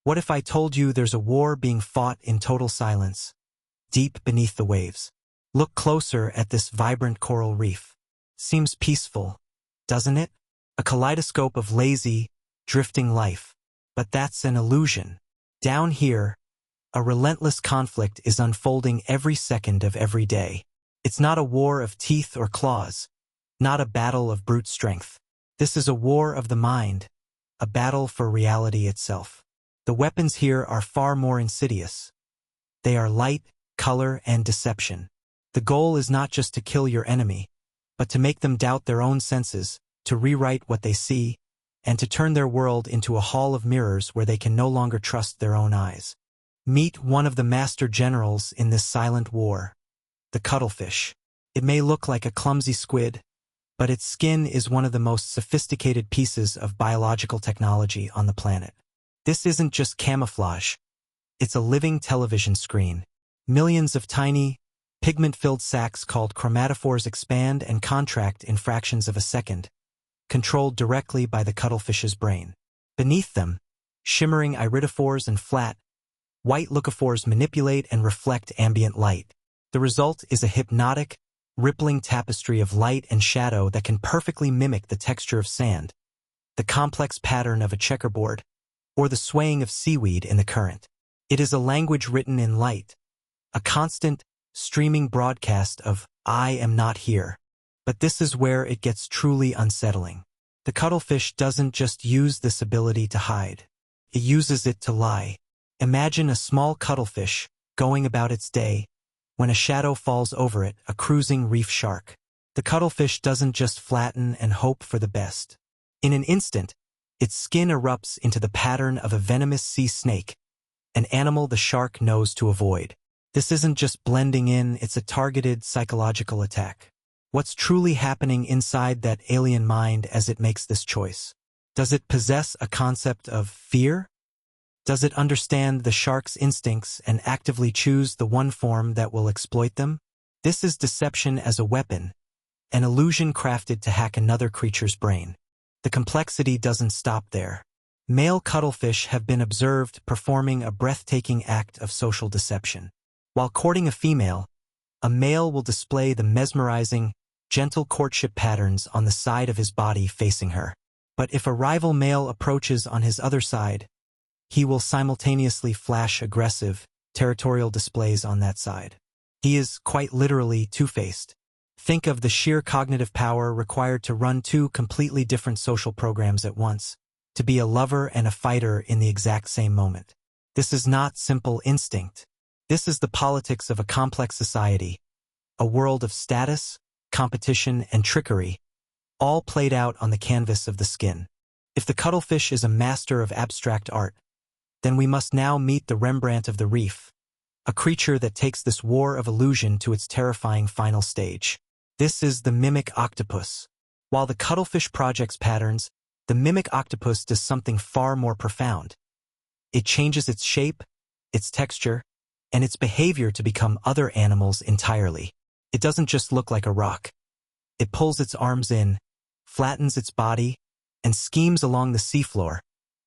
What if I told you there's a war being fought in total silence, deep beneath the waves? Look closer at this vibrant coral reef. Seems peaceful, doesn't it? A kaleidoscope of lazy, drifting life. But that's an illusion. Down here, a relentless conflict is unfolding every second of every day. It's not a war of teeth or claws, not a battle of brute strength. This is a war of the mind, a battle for reality itself. The weapons here are far more insidious. They are light, color, and deception. The goal is not just to kill your enemy, but to make them doubt their own senses, to rewrite what they see, and to turn their world into a hall of mirrors where they can no longer trust their own eyes. Meet one of the master generals in this silent war, the cuttlefish. It may look like a clumsy squid, but its skin is one of the most sophisticated pieces of biological technology on the planet. This isn't just camouflage. It's a living television screen. Millions of tiny, pigment-filled sacs called chromatophores expand and contract in fractions of a second, controlled directly by the cuttlefish's brain. Beneath them, shimmering iridophores and flat, white leucophores manipulate and reflect ambient light. The result is a hypnotic, rippling tapestry of light and shadow that can perfectly mimic the texture of sand, the complex pattern of a checkerboard, or the swaying of seaweed in the current. It is a language written in light, a constant, streaming broadcast of "I am not here." But this is where it gets truly unsettling. The cuttlefish doesn't just use this ability to hide. It uses it to lie. Imagine a small cuttlefish going about its day when a shadow falls over it, a cruising reef shark. The cuttlefish doesn't just flatten and hope for the best. In an instant, its skin erupts into the pattern of a venomous sea snake, an animal the shark knows to avoid. This isn't just blending in, it's a targeted psychological attack. What's truly happening inside that alien mind as it makes this choice? Does it possess a concept of fear? Does it understand the shark's instincts and actively choose the one form that will exploit them? This is deception as a weapon, an illusion crafted to hack another creature's brain. The complexity doesn't stop there. Male cuttlefish have been observed performing a breathtaking act of social deception. While courting a female, a male will display the mesmerizing, gentle courtship patterns on the side of his body facing her. But if a rival male approaches on his other side, he will simultaneously flash aggressive, territorial displays on that side. He is quite literally two-faced. Think of the sheer cognitive power required to run two completely different social programs at once, to be a lover and a fighter in the exact same moment. This is not simple instinct. This is the politics of a complex society, a world of status, competition, and trickery, all played out on the canvas of the skin. If the cuttlefish is a master of abstract art, then we must now meet the Rembrandt of the reef, a creature that takes this war of illusion to its terrifying final stage. This is the mimic octopus. While the cuttlefish projects patterns, the mimic octopus does something far more profound. It changes its shape, its texture, and its behavior to become other animals entirely. It doesn't just look like a rock. It pulls its arms in, flattens its body, and schemes along the seafloor,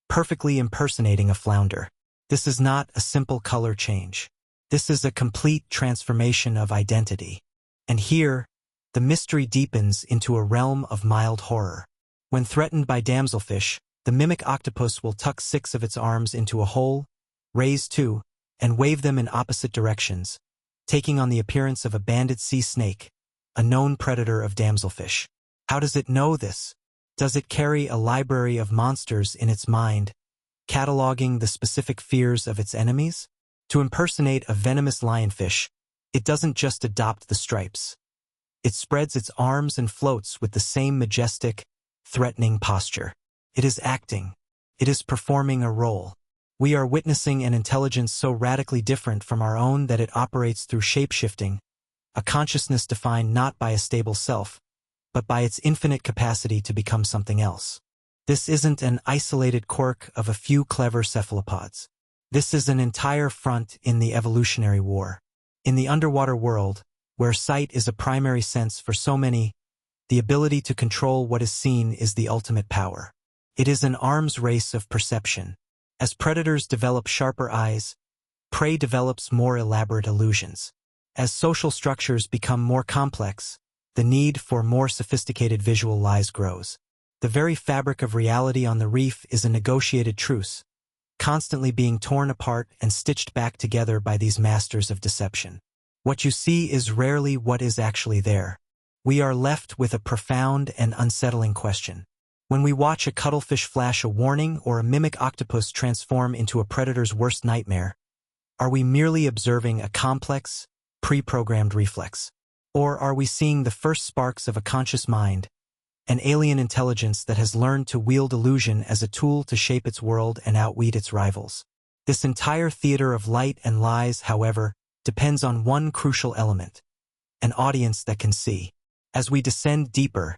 perfectly impersonating a flounder. This is not a simple color change. This is a complete transformation of identity. And here, the mystery deepens into a realm of mild horror. When threatened by damselfish, the mimic octopus will tuck 6 of its arms into a hole, raise 2, and wave them in opposite directions, taking on the appearance of a banded sea snake, a known predator of damselfish. How does it know this? Does it carry a library of monsters in its mind, cataloging the specific fears of its enemies? To impersonate a venomous lionfish, it doesn't just adopt the stripes. It spreads its arms and floats with the same majestic, threatening posture. It is acting. It is performing a role. We are witnessing an intelligence so radically different from our own that it operates through shape-shifting, a consciousness defined not by a stable self, but by its infinite capacity to become something else. This isn't an isolated quirk of a few clever cephalopods. This is an entire front in the evolutionary war. In the underwater world, where sight is a primary sense for so many, the ability to control what is seen is the ultimate power. It is an arms race of perception. As predators develop sharper eyes, prey develops more elaborate illusions. As social structures become more complex, the need for more sophisticated visual lies grows. The very fabric of reality on the reef is a negotiated truce, constantly being torn apart and stitched back together by these masters of deception. What you see is rarely what is actually there. We are left with a profound and unsettling question. When we watch a cuttlefish flash a warning or a mimic octopus transform into a predator's worst nightmare, are we merely observing a complex, pre-programmed reflex? Or are we seeing the first sparks of a conscious mind, an alien intelligence that has learned to wield illusion as a tool to shape its world and outwit its rivals? This entire theater of light and lies, however, depends on one crucial element: an audience that can see. As we descend deeper,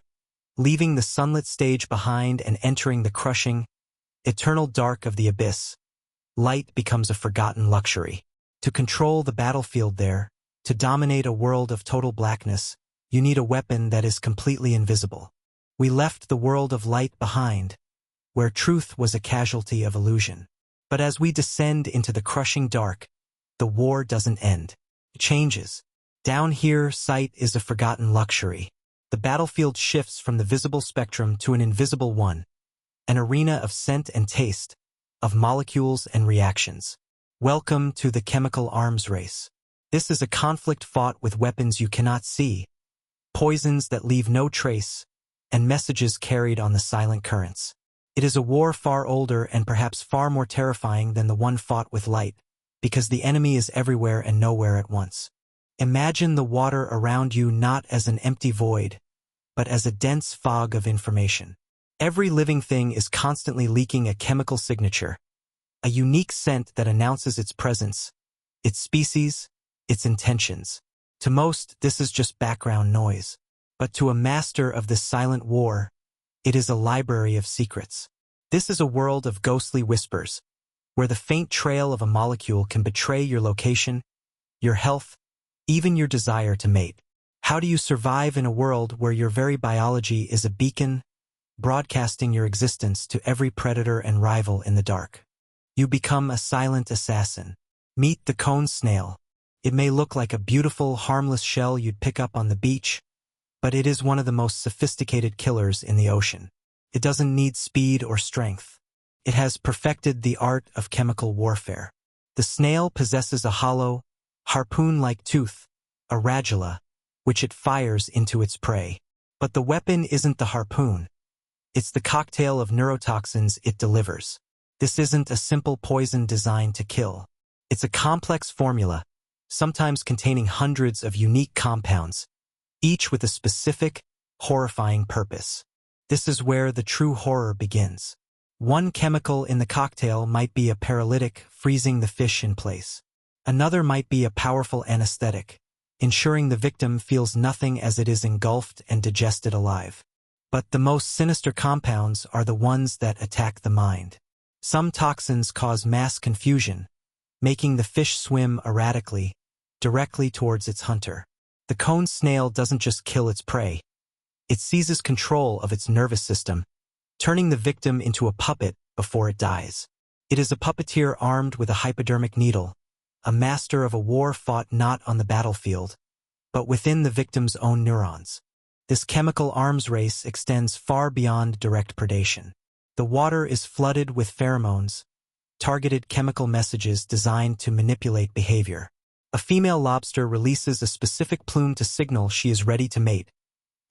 leaving the sunlit stage behind and entering the crushing, eternal dark of the abyss, light becomes a forgotten luxury. To control the battlefield there, to dominate a world of total blackness, you need a weapon that is completely invisible. We left the world of light behind, where truth was a casualty of illusion. But as we descend into the crushing dark, the war doesn't end. It changes. Down here, sight is a forgotten luxury. The battlefield shifts from the visible spectrum to an invisible one, an arena of scent and taste, of molecules and reactions. Welcome to the chemical arms race. This is a conflict fought with weapons you cannot see, poisons that leave no trace, and messages carried on the silent currents. It is a war far older and perhaps far more terrifying than the one fought with light, because the enemy is everywhere and nowhere at once. Imagine the water around you not as an empty void, but as a dense fog of information. Every living thing is constantly leaking a chemical signature, a unique scent that announces its presence, its species, its intentions. To most, this is just background noise. But to a master of this silent war, it is a library of secrets. This is a world of ghostly whispers, where the faint trail of a molecule can betray your location, your health, even your desire to mate. How do you survive in a world where your very biology is a beacon, broadcasting your existence to every predator and rival in the dark? You become a silent assassin. Meet the cone snail. It may look like a beautiful, harmless shell you'd pick up on the beach, but it is one of the most sophisticated killers in the ocean. It doesn't need speed or strength. It has perfected the art of chemical warfare. The snail possesses a hollow, harpoon-like tooth, a radula, which it fires into its prey. But the weapon isn't the harpoon. It's the cocktail of neurotoxins it delivers. This isn't a simple poison designed to kill. It's a complex formula, sometimes containing hundreds of unique compounds, each with a specific, horrifying purpose. This is where the true horror begins. One chemical in the cocktail might be a paralytic, freezing the fish in place. Another might be a powerful anesthetic, ensuring the victim feels nothing as it is engulfed and digested alive. But the most sinister compounds are the ones that attack the mind. Some toxins cause mass confusion, making the fish swim erratically, directly towards its hunter. The cone snail doesn't just kill its prey. It seizes control of its nervous system, turning the victim into a puppet before it dies. It is a puppeteer armed with a hypodermic needle, a master of a war fought not on the battlefield, but within the victim's own neurons. This chemical arms race extends far beyond direct predation. The water is flooded with pheromones, targeted chemical messages designed to manipulate behavior. A female lobster releases a specific plume to signal she is ready to mate,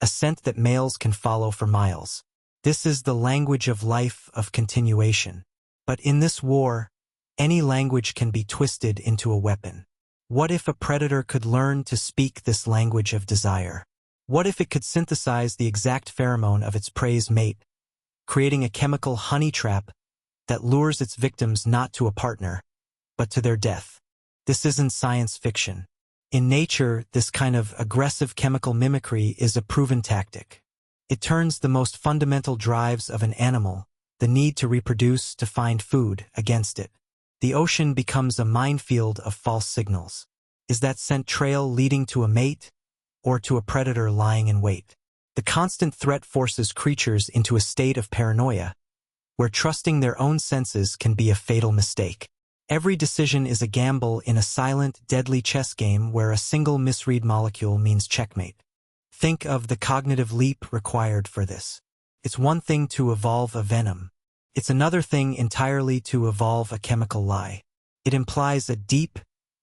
a scent that males can follow for miles. This is the language of life, of continuation. But in this war, any language can be twisted into a weapon. What if a predator could learn to speak this language of desire? What if it could synthesize the exact pheromone of its prey's mate, creating a chemical honey trap that lures its victims not to a partner, but to their death? This isn't science fiction. In nature, this kind of aggressive chemical mimicry is a proven tactic. It turns the most fundamental drives of an animal, the need to reproduce, to find food, against it. The ocean becomes a minefield of false signals. Is that scent trail leading to a mate, or to a predator lying in wait? The constant threat forces creatures into a state of paranoia, where trusting their own senses can be a fatal mistake. Every decision is a gamble in a silent, deadly chess game where a single misread molecule means checkmate. Think of the cognitive leap required for this. It's one thing to evolve a venom. It's another thing entirely to evolve a chemical lie. It implies a deep,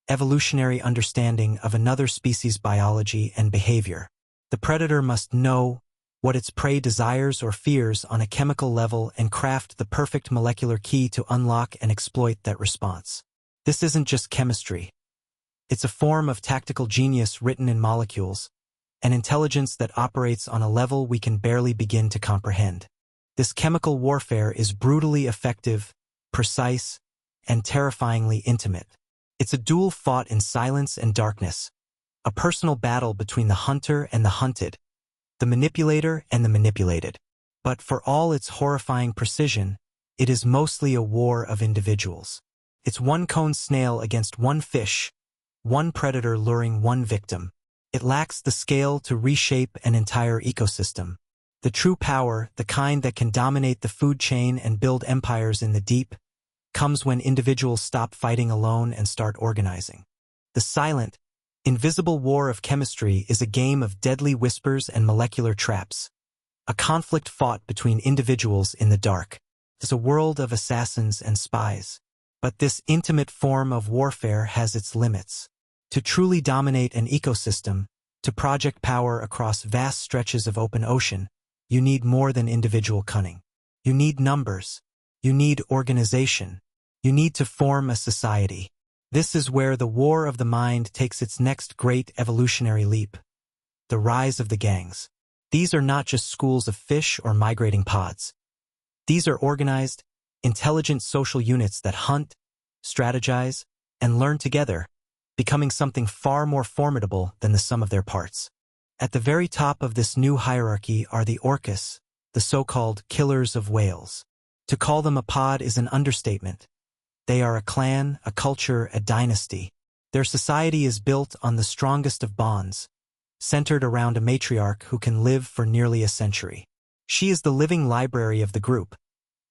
evolutionary understanding of another species' biology and behavior. The predator must know what its prey desires or fears on a chemical level and craft the perfect molecular key to unlock and exploit that response. This isn't just chemistry. It's a form of tactical genius written in molecules, an intelligence that operates on a level we can barely begin to comprehend. This chemical warfare is brutally effective, precise, and terrifyingly intimate. It's a duel fought in silence and darkness, a personal battle between the hunter and the hunted, the manipulator and the manipulated. But for all its horrifying precision, it is mostly a war of individuals. It's one cone snail against one fish, one predator luring one victim. It lacks the scale to reshape an entire ecosystem. The true power, the kind that can dominate the food chain and build empires in the deep, comes when individuals stop fighting alone and start organizing. The silent, invisible war of chemistry is a game of deadly whispers and molecular traps, a conflict fought between individuals in the dark. It's a world of assassins and spies. But this intimate form of warfare has its limits. To truly dominate an ecosystem, to project power across vast stretches of open ocean, you need more than individual cunning. You need numbers. You need organization. You need to form a society. This is where the war of the mind takes its next great evolutionary leap. The rise of the gangs. These are not just schools of fish or migrating pods. These are organized, intelligent social units that hunt, strategize, and learn together, becoming something far more formidable than the sum of their parts. At the very top of this new hierarchy are the orcas, the so-called killers of whales. To call them a pod is an understatement. They are a clan, a culture, a dynasty. Their society is built on the strongest of bonds, centered around a matriarch who can live for nearly a century. She is the living library of the group,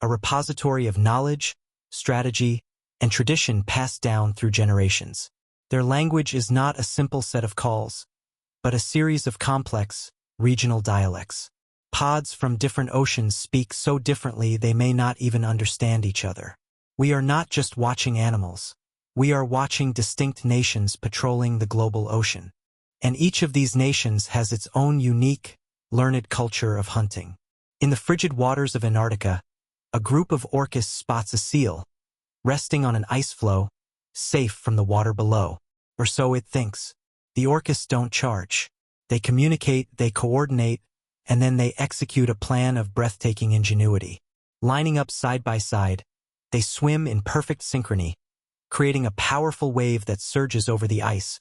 a repository of knowledge, strategy, and tradition passed down through generations. Their language is not a simple set of calls, but a series of complex, regional dialects. Pods from different oceans speak so differently they may not even understand each other. We are not just watching animals. We are watching distinct nations patrolling the global ocean. And each of these nations has its own unique, learned culture of hunting. In the frigid waters of Antarctica, a group of orcas spots a seal, resting on an ice floe, safe from the water below. Or so it thinks. The orcas don't charge. They communicate, they coordinate, and then they execute a plan of breathtaking ingenuity. Lining up side by side, they swim in perfect synchrony, creating a powerful wave that surges over the ice,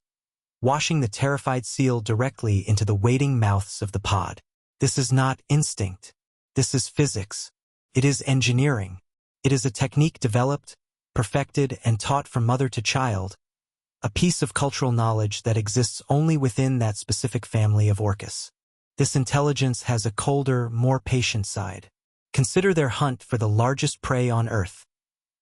washing the terrified seal directly into the waiting mouths of the pod. This is not instinct. This is physics. It is engineering. It is a technique developed, perfected, and taught from mother to child, a piece of cultural knowledge that exists only within that specific family of orcas. This intelligence has a colder, more patient side. Consider their hunt for the largest prey on Earth,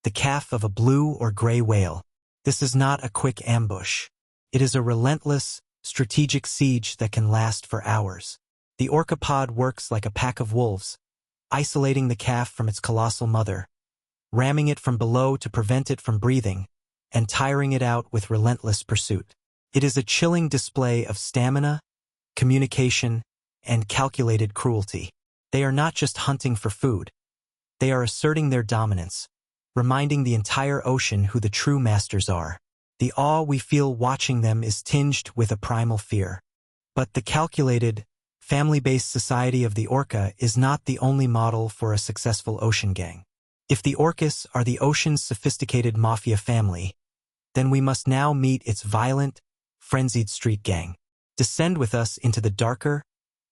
the calf of a blue or gray whale. This is not a quick ambush. It is a relentless, strategic siege that can last for hours. The orca pod works like a pack of wolves, isolating the calf from its colossal mother, ramming it from below to prevent it from breathing, and tiring it out with relentless pursuit. It is a chilling display of stamina, communication, and calculated cruelty. They are not just hunting for food. They are asserting their dominance, reminding the entire ocean who the true masters are. The awe we feel watching them is tinged with a primal fear. But the calculated, family-based society of the orca is not the only model for a successful ocean gang. If the orcas are the ocean's sophisticated mafia family, then we must now meet its violent, frenzied street gang. Descend with us into the darker,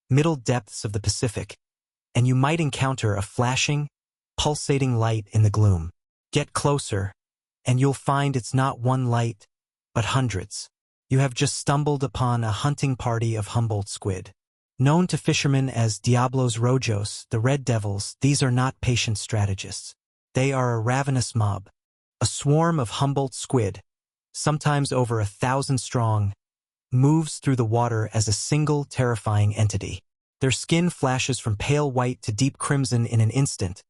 middle depths of the Pacific, and you might encounter a flashing, pulsating light in the gloom. Get closer, and you'll find it's not one light, but hundreds. You have just stumbled upon a hunting party of Humboldt squid. Known to fishermen as Diablos Rojos, the Red Devils, these are not patient strategists. They are a ravenous mob, a swarm of Humboldt squid, sometimes over 1,000 strong, moves through the water as a single terrifying entity. Their skin flashes from pale white to deep crimson in an instant,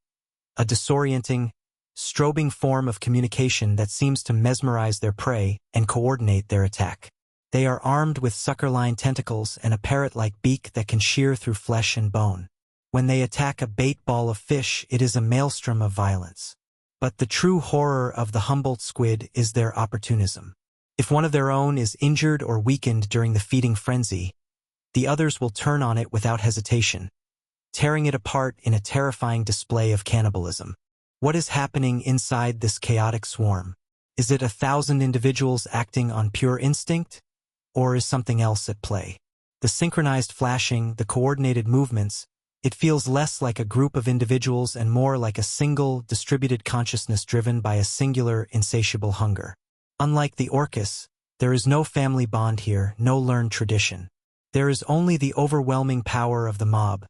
a disorienting, strobing form of communication that seems to mesmerize their prey and coordinate their attack. They are armed with sucker-line tentacles and a parrot-like beak that can shear through flesh and bone. When they attack a bait ball of fish, it is a maelstrom of violence. But the true horror of the Humboldt squid is their opportunism. If one of their own is injured or weakened during the feeding frenzy, the others will turn on it without hesitation, tearing it apart in a terrifying display of cannibalism. What is happening inside this chaotic swarm? Is it 1,000 individuals acting on pure instinct? Or is something else at play? The synchronized flashing, the coordinated movements, it feels less like a group of individuals and more like a single, distributed consciousness driven by a singular, insatiable hunger. Unlike the Orcas, there is no family bond here, no learned tradition. There is only the overwhelming power of the mob,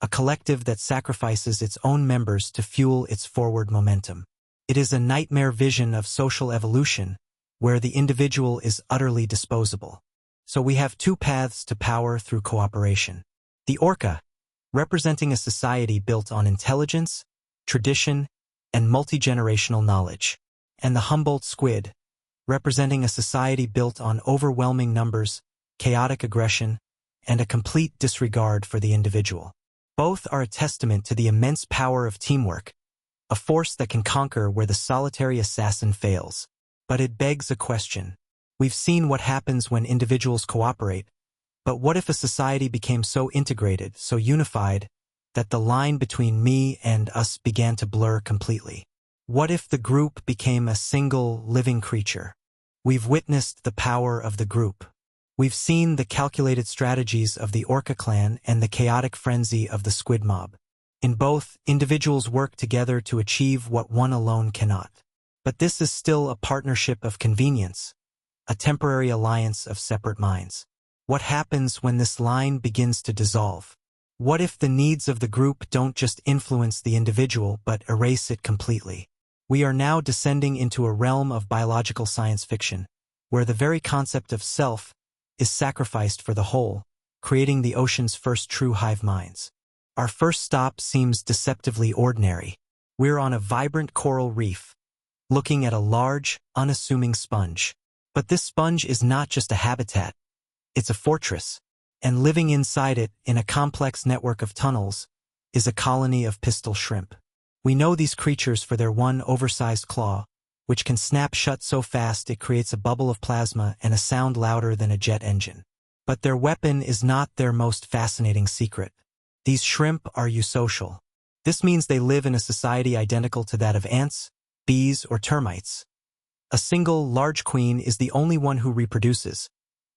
a collective that sacrifices its own members to fuel its forward momentum. It is a nightmare vision of social evolution, where the individual is utterly disposable. So we have two paths to power through cooperation. The Orca, representing a society built on intelligence, tradition, and multi-generational knowledge, and the Humboldt squid, representing a society built on overwhelming numbers, chaotic aggression, and a complete disregard for the individual. Both are a testament to the immense power of teamwork, a force that can conquer where the solitary assassin fails. But it begs a question. We've seen what happens when individuals cooperate, but what if a society became so integrated, so unified, that the line between me and us began to blur completely? What if the group became a single, living creature? We've witnessed the power of the group. We've seen the calculated strategies of the Orca clan and the chaotic frenzy of the squid mob. In both, individuals work together to achieve what one alone cannot. But this is still a partnership of convenience, a temporary alliance of separate minds. What happens when this line begins to dissolve? What if the needs of the group don't just influence the individual but erase it completely? We are now descending into a realm of biological science fiction, where the very concept of self is sacrificed for the whole, creating the ocean's first true hive minds. Our first stop seems deceptively ordinary. We're on a vibrant coral reef, looking at a large, unassuming sponge. But this sponge is not just a habitat, it's a fortress. And living inside it, in a complex network of tunnels, is a colony of pistol shrimp. We know these creatures for their one oversized claw, which can snap shut so fast it creates a bubble of plasma and a sound louder than a jet engine. But their weapon is not their most fascinating secret. These shrimp are eusocial. This means they live in a society identical to that of ants, bees, or termites. A single, large queen is the only one who reproduces,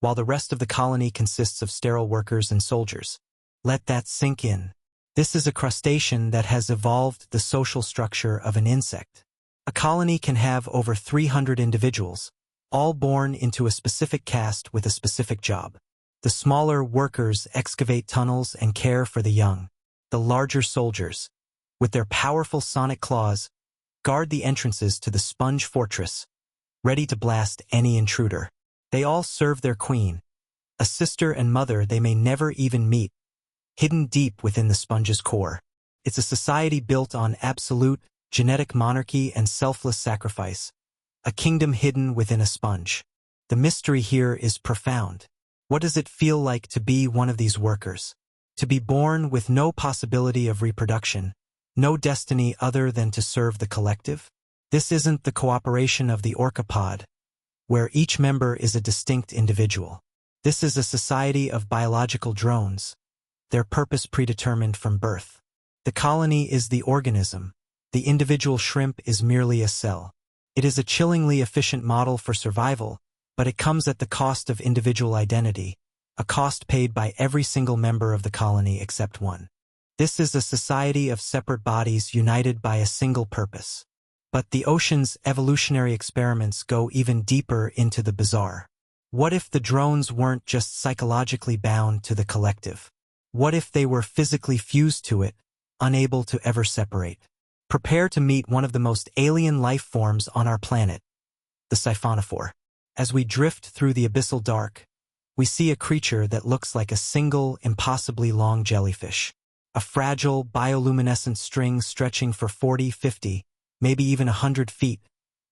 while the rest of the colony consists of sterile workers and soldiers. Let that sink in. This is a crustacean that has evolved the social structure of an insect. A colony can have over 300 individuals, all born into a specific caste with a specific job. The smaller workers excavate tunnels and care for the young. The larger soldiers, with their powerful sonic claws, guard the entrances to the sponge fortress, ready to blast any intruder. They all serve their queen, a sister and mother they may never even meet, hidden deep within the sponge's core. It's a society built on absolute, genetic monarchy and selfless sacrifice, a kingdom hidden within a sponge. The mystery here is profound. What does it feel like to be one of these workers? To be born with no possibility of reproduction, no destiny other than to serve the collective? This isn't the cooperation of the orcapod, where each member is a distinct individual. This is a society of biological drones, their purpose predetermined from birth. The colony is the organism. The individual shrimp is merely a cell. It is a chillingly efficient model for survival, but it comes at the cost of individual identity, a cost paid by every single member of the colony except one. This is a society of separate bodies united by a single purpose. But the ocean's evolutionary experiments go even deeper into the bizarre. What if the drones weren't just psychologically bound to the collective? What if they were physically fused to it, unable to ever separate? Prepare to meet one of the most alien life forms on our planet, the siphonophore. As we drift through the abyssal dark, we see a creature that looks like a single, impossibly long jellyfish. A fragile, bioluminescent string stretching for 40, 50, maybe even 100 feet,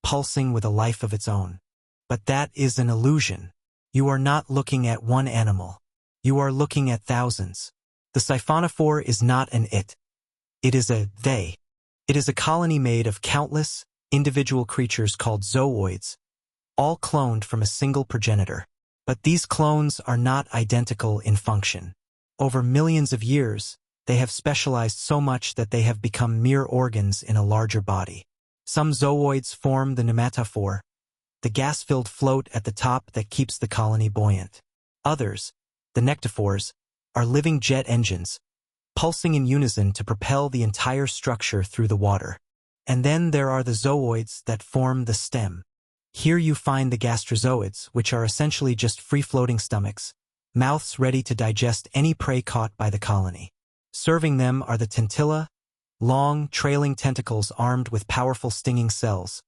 pulsing with a life of its own. But that is an illusion. You are not looking at one animal. You are looking at thousands. The siphonophore is not an it. It is a they. It is a colony made of countless, individual creatures called zooids, all cloned from a single progenitor. But these clones are not identical in function. Over millions of years, they have specialized so much that they have become mere organs in a larger body. Some zooids form the pneumatophore, the gas-filled float at the top that keeps the colony buoyant. Others, the nectophores, are living jet engines, pulsing in unison to propel the entire structure through the water. And then there are the zooids that form the stem. Here you find the gastrozoids, which are essentially just free-floating stomachs, mouths ready to digest any prey caught by the colony. Serving them are the tentilla, long, trailing tentacles armed with powerful stinging cells,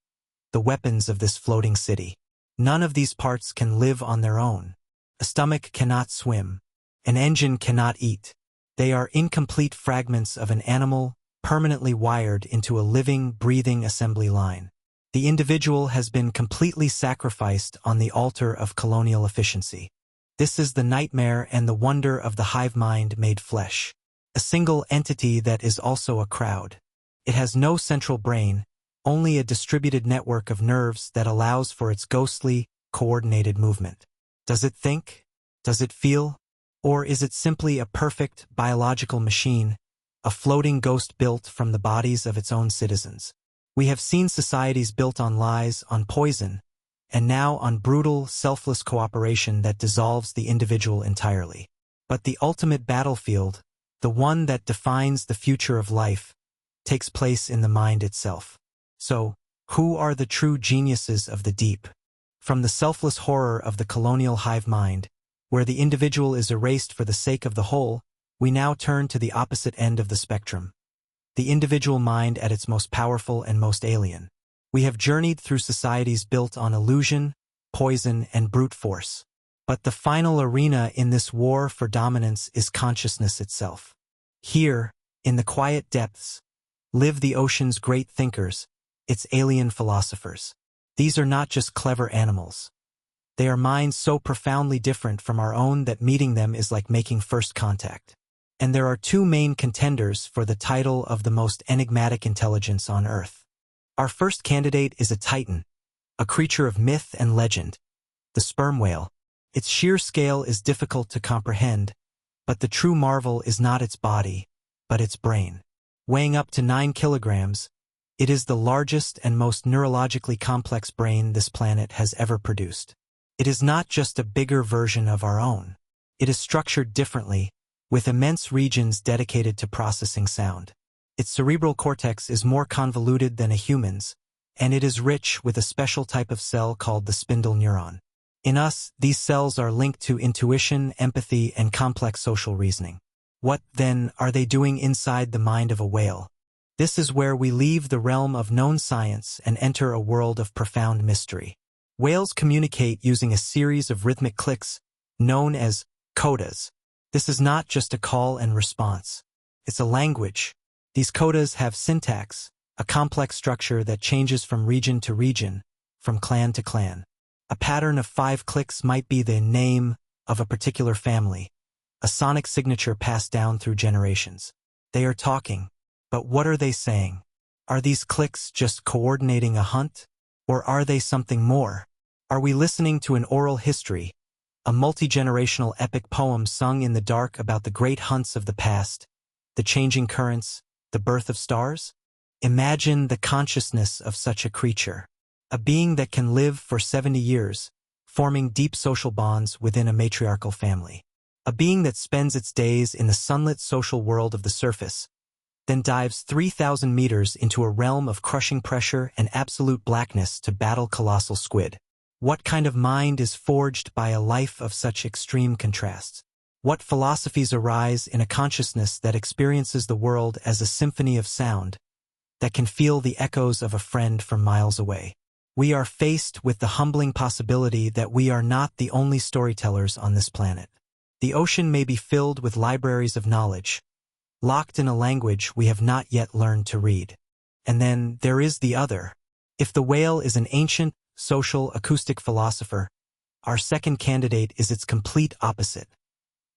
the weapons of this floating city. None of these parts can live on their own. A stomach cannot swim. An engine cannot eat. They are incomplete fragments of an animal permanently wired into a living, breathing assembly line. The individual has been completely sacrificed on the altar of colonial efficiency. This is the nightmare and the wonder of the hive mind made flesh. A single entity that is also a crowd. It has no central brain, only a distributed network of nerves that allows for its ghostly, coordinated movement. Does it think? Does it feel? Or is it simply a perfect, biological machine, a floating ghost built from the bodies of its own citizens? We have seen societies built on lies, on poison, and now on brutal, selfless cooperation that dissolves the individual entirely. But the ultimate battlefield, the one that defines the future of life, takes place in the mind itself. So, who are the true geniuses of the deep? From the selfless horror of the colonial hive mind, where the individual is erased for the sake of the whole, we now turn to the opposite end of the spectrum. The individual mind at its most powerful and most alien. We have journeyed through societies built on illusion, poison, and brute force. But the final arena in this war for dominance is consciousness itself. Here, in the quiet depths, live the ocean's great thinkers, its alien philosophers. These are not just clever animals. They are minds so profoundly different from our own that meeting them is like making first contact. And there are two main contenders for the title of the most enigmatic intelligence on Earth. Our first candidate is a titan, a creature of myth and legend, the sperm whale. Its sheer scale is difficult to comprehend, but the true marvel is not its body, but its brain. Weighing up to 9 kilograms, it is the largest and most neurologically complex brain this planet has ever produced. It is not just a bigger version of our own. It is structured differently, with immense regions dedicated to processing sound. Its cerebral cortex is more convoluted than a human's, and it is rich with a special type of cell called the spindle neuron. In us, these cells are linked to intuition, empathy, and complex social reasoning. What, then, are they doing inside the mind of a whale? This is where we leave the realm of known science and enter a world of profound mystery. Whales communicate using a series of rhythmic clicks, known as codas. This is not just a call and response. It's a language. These codas have syntax, a complex structure that changes from region to region, from clan to clan. A pattern of 5 clicks might be the name of a particular family, a sonic signature passed down through generations. They are talking, but what are they saying? Are these clicks just coordinating a hunt? Or are they something more? Are we listening to an oral history, a multi-generational epic poem sung in the dark about the great hunts of the past, the changing currents, the birth of stars? Imagine the consciousness of such a creature, a being that can live for 70 years, forming deep social bonds within a matriarchal family. A being that spends its days in the sunlit social world of the surface, then dives 3,000 meters into a realm of crushing pressure and absolute blackness to battle colossal squid. What kind of mind is forged by a life of such extreme contrasts? What philosophies arise in a consciousness that experiences the world as a symphony of sound, that can feel the echoes of a friend from miles away? We are faced with the humbling possibility that we are not the only storytellers on this planet. The ocean may be filled with libraries of knowledge, locked in a language we have not yet learned to read. And then there is the other. If the whale is an ancient, social, acoustic philosopher, our second candidate is its complete opposite.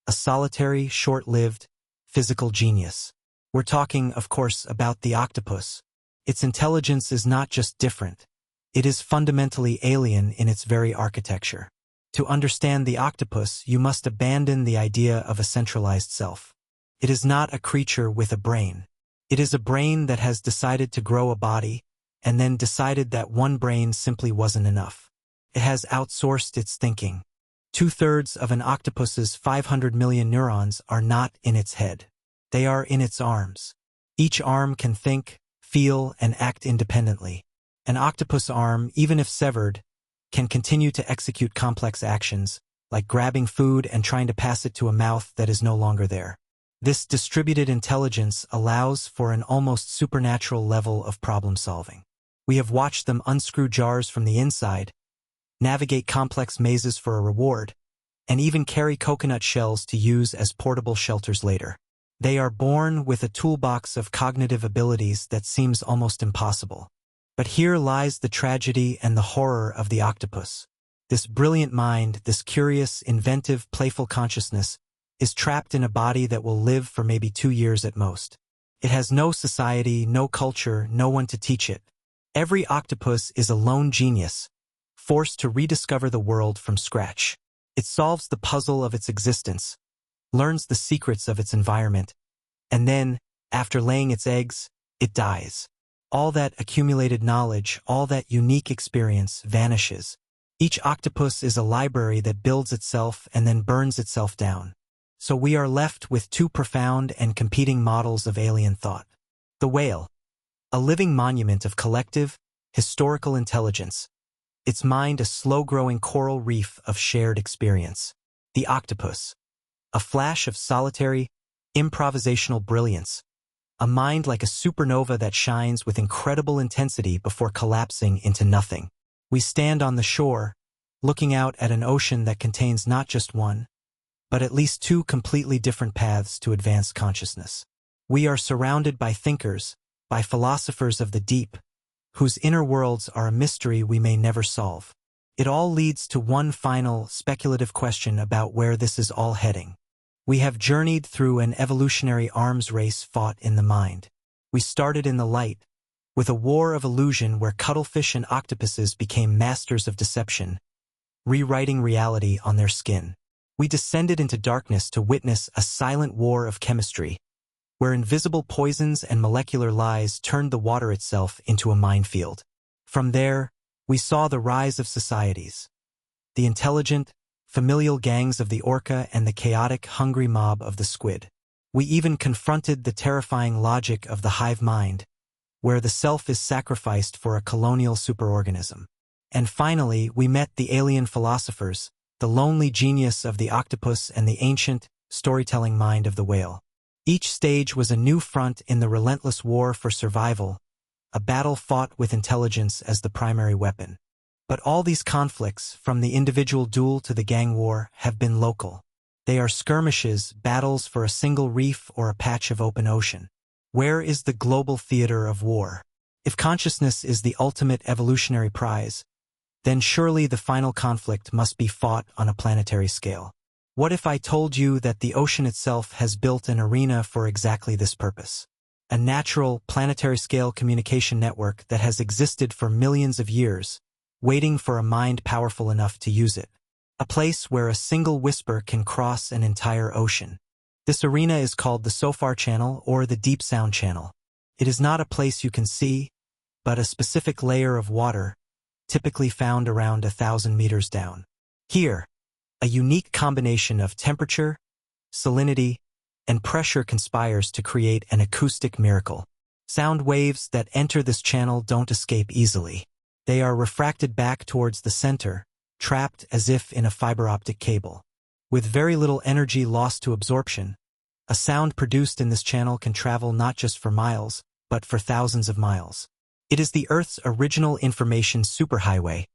A solitary, short-lived, physical genius. We're talking, of course, about the octopus. Its intelligence is not just different. It is fundamentally alien in its very architecture. To understand the octopus, you must abandon the idea of a centralized self. It is not a creature with a brain. It is a brain that has decided to grow a body, and then decided that one brain simply wasn't enough. It has outsourced its thinking. 2/3 of an octopus's 500 million neurons are not in its head. They are in its arms. Each arm can think, feel, and act independently. An octopus arm, even if severed, can continue to execute complex actions, like grabbing food and trying to pass it to a mouth that is no longer there. This distributed intelligence allows for an almost supernatural level of problem-solving. We have watched them unscrew jars from the inside, navigate complex mazes for a reward, and even carry coconut shells to use as portable shelters later. They are born with a toolbox of cognitive abilities that seems almost impossible. But here lies the tragedy and the horror of the octopus. This brilliant mind, this curious, inventive, playful consciousness, is trapped in a body that will live for maybe 2 years at most. It has no society, no culture, no one to teach it. Every octopus is a lone genius, forced to rediscover the world from scratch. It solves the puzzle of its existence, learns the secrets of its environment, and then, after laying its eggs, it dies. All that accumulated knowledge, all that unique experience vanishes. Each octopus is a library that builds itself and then burns itself down. So we are left with two profound and competing models of alien thought. The whale, a living monument of collective, historical intelligence. Its mind a slow-growing coral reef of shared experience. The octopus, a flash of solitary, improvisational brilliance. A mind like a supernova that shines with incredible intensity before collapsing into nothing. We stand on the shore, looking out at an ocean that contains not just one, but at least two completely different paths to advanced consciousness. We are surrounded by thinkers, by philosophers of the deep, whose inner worlds are a mystery we may never solve. It all leads to one final, speculative question about where this is all heading. We have journeyed through an evolutionary arms race fought in the mind. We started in the light, with a war of illusion where cuttlefish and octopuses became masters of deception, rewriting reality on their skin. We descended into darkness to witness a silent war of chemistry, where invisible poisons and molecular lies turned the water itself into a minefield. From there, we saw the rise of societies. The intelligent, familial gangs of the orca and the chaotic, hungry mob of the squid. We even confronted the terrifying logic of the hive mind, where the self is sacrificed for a colonial superorganism. And finally, we met the alien philosophers, the lonely genius of the octopus and the ancient, storytelling mind of the whale. Each stage was a new front in the relentless war for survival, a battle fought with intelligence as the primary weapon. But all these conflicts, from the individual duel to the gang war, have been local. They are skirmishes, battles for a single reef or a patch of open ocean. Where is the global theater of war? If consciousness is the ultimate evolutionary prize, then surely the final conflict must be fought on a planetary scale. What if I told you that the ocean itself has built an arena for exactly this purpose? A natural, planetary-scale communication network that has existed for millions of years, waiting for a mind powerful enough to use it. A place where a single whisper can cross an entire ocean. This arena is called the SOFAR channel or the Deep Sound channel. It is not a place you can see, but a specific layer of water, typically found around 1,000 meters down. Here, a unique combination of temperature, salinity, and pressure conspires to create an acoustic miracle. Sound waves that enter this channel don't escape easily. They are refracted back towards the center, trapped as if in a fiber optic cable. With very little energy lost to absorption, a sound produced in this channel can travel not just for miles, but for thousands of miles. It is the Earth's original information superhighway,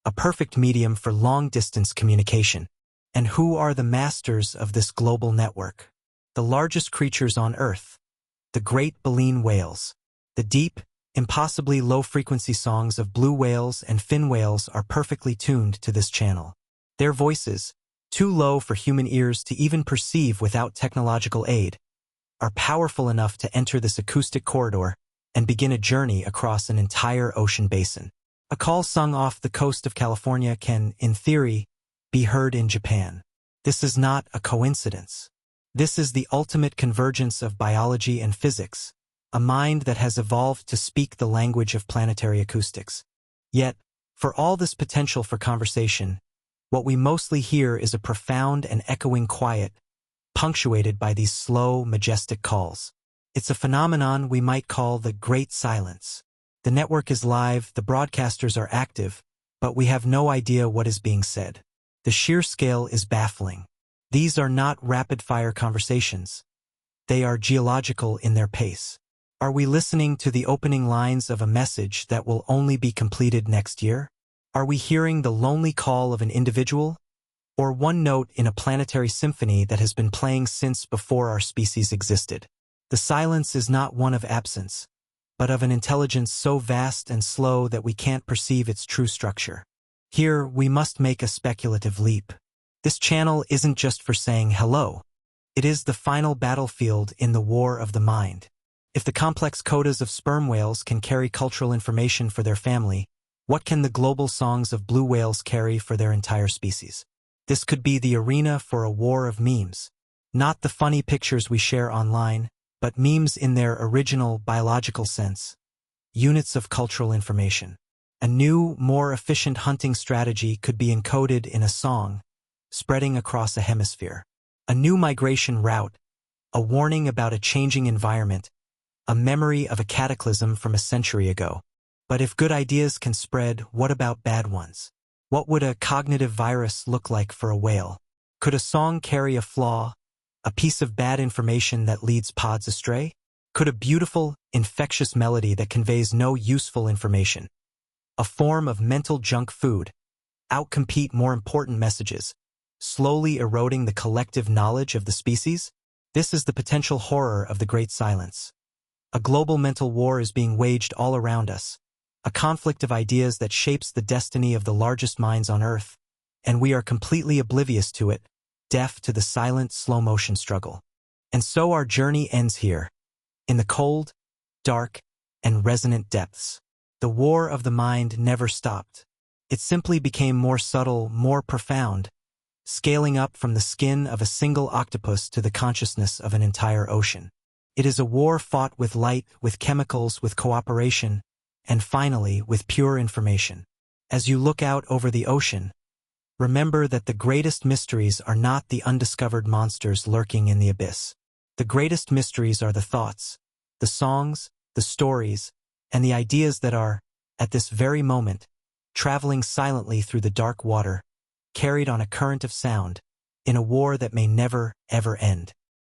a perfect medium for long-distance communication. And who are the masters of this global network? The largest creatures on Earth, the great baleen whales. The deep, impossibly low-frequency songs of blue whales and fin whales are perfectly tuned to this channel. Their voices, too low for human ears to even perceive without technological aid, are powerful enough to enter this acoustic corridor and begin a journey across an entire ocean basin. A call sung off the coast of California can, in theory, be heard in Japan. This is not a coincidence. This is the ultimate convergence of biology and physics, a mind that has evolved to speak the language of planetary acoustics. Yet, for all this potential for conversation, what we mostly hear is a profound and echoing quiet, punctuated by these slow, majestic calls. It's a phenomenon we might call the Great Silence. The network is live, the broadcasters are active, but we have no idea what is being said. The sheer scale is baffling. These are not rapid-fire conversations. They are geological in their pace. Are we listening to the opening lines of a message that will only be completed next year? Are we hearing the lonely call of an individual? Or one note in a planetary symphony that has been playing since before our species existed? The silence is not one of absence, but of an intelligence so vast and slow that we can't perceive its true structure. Here, we must make a speculative leap. This channel isn't just for saying hello. It is the final battlefield in the war of the mind. If the complex codas of sperm whales can carry cultural information for their family, what can the global songs of blue whales carry for their entire species? This could be the arena for a war of memes. Not the funny pictures we share online, but memes in their original biological sense. Units of cultural information. A new, more efficient hunting strategy could be encoded in a song, spreading across a hemisphere. A new migration route, a warning about a changing environment, a memory of a cataclysm from a century ago. But if good ideas can spread, what about bad ones? What would a cognitive virus look like for a whale? Could a song carry a flaw, a piece of bad information that leads pods astray? Could a beautiful, infectious melody that conveys no useful information, a form of mental junk food, outcompete more important messages, slowly eroding the collective knowledge of the species? This is the potential horror of the Great Silence. A global mental war is being waged all around us, a conflict of ideas that shapes the destiny of the largest minds on Earth, and we are completely oblivious to it, deaf to the silent, slow-motion struggle. And so our journey ends here, in the cold, dark, and resonant depths. The war of the mind never stopped. It simply became more subtle, more profound, scaling up from the skin of a single octopus to the consciousness of an entire ocean. It is a war fought with light, with chemicals, with cooperation, and finally, with pure information. As you look out over the ocean, remember that the greatest mysteries are not the undiscovered monsters lurking in the abyss. The greatest mysteries are the thoughts, the songs, the stories, and the ideas that are, at this very moment, traveling silently through the dark water, carried on a current of sound, in a war that may never, ever end.